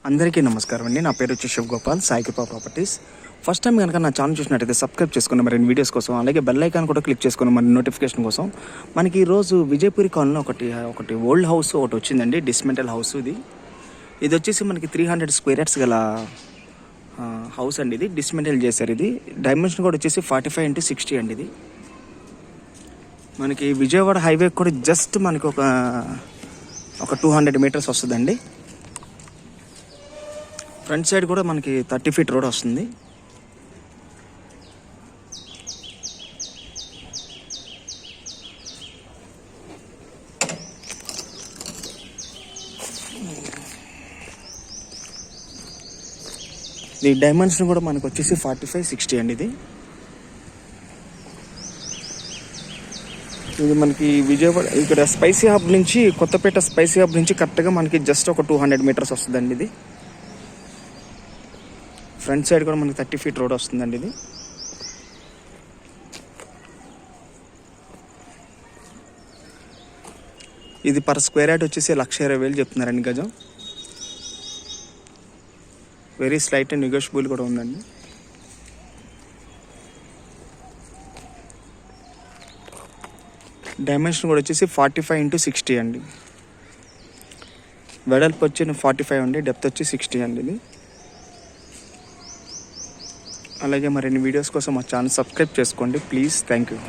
అందరికీ నమస్కారం అండి. నా పేరు వచ్చి శివ్ గోపాల్, సాయి కృపా ప్రాపర్టీస్. ఫస్ట్ టైం కనుక నా ఛానల్ చూసినట్టయితే సబ్స్క్రైబ్ చేసుకుని మరిన్ని వీడియోస్ కోసం, అలాగే బెల్ ఐకాన్ కూడా క్లిక్ చేసుకుని మరి నోటిఫికేషన్ కోసం. మనకి ఈరోజు విజయపురి కాలనీలో ఒకటి ఓల్డ్ హౌస్ ఒకటి వచ్చిందండి, డిస్మెంటల్ హౌస్. ఇది వచ్చేసి మనకి 300 స్క్వేర్ యార్డ్స్ గల హౌస్ అండి. ఇది డిస్మెంటల్ చేశారు. ఇది డైమెన్షన్ కూడా వచ్చేసి 45x60 అండి. ఇది మనకి విజయవాడ హైవే కూడా జస్ట్ మనకి ఒక 200 మీటర్స్ వస్తుందండి. ఫ్రంట్ సైడ్ కూడా మనకి 30 ఫీట్ రోడ్ వస్తుంది. ఈ డైమెన్షన్ కూడా మనకు వచ్చేసి 45x60 అండి. ఇది మనకి విజయవాడ ఇక్కడ స్పైసీ హబ్ నుంచి, కొత్తపేట స్పైసీ హబ్ నుంచి కరెక్ట్గా మనకి జస్ట్ ఒక 200 మీటర్స్ వస్తుందండి. ఇది ఫ్రంట్ సైడ్ కూడా మనకి 30 ఫీట్ రోడ్ వస్తుందండి. ఇది పర్ స్క్వేర్ యార్డ్ వచ్చేసి 1,20,000 చెప్తున్నారండి గజం. వెరీ స్లైట్ అండ్ నెగోషియబుల్ కూడా ఉందండి. డైమెన్షన్ కూడా వచ్చేసి 45x60 అండి. వెడల్పు వచ్చి 45 అండి, డెప్త్ వచ్చి 60 అండి. ఇది అలాగే మరిన్ని వీడియోస్ కోసం మా ఛానల్ సబ్స్క్రైబ్ చేసుకోండి ప్లీజ్. Thank you.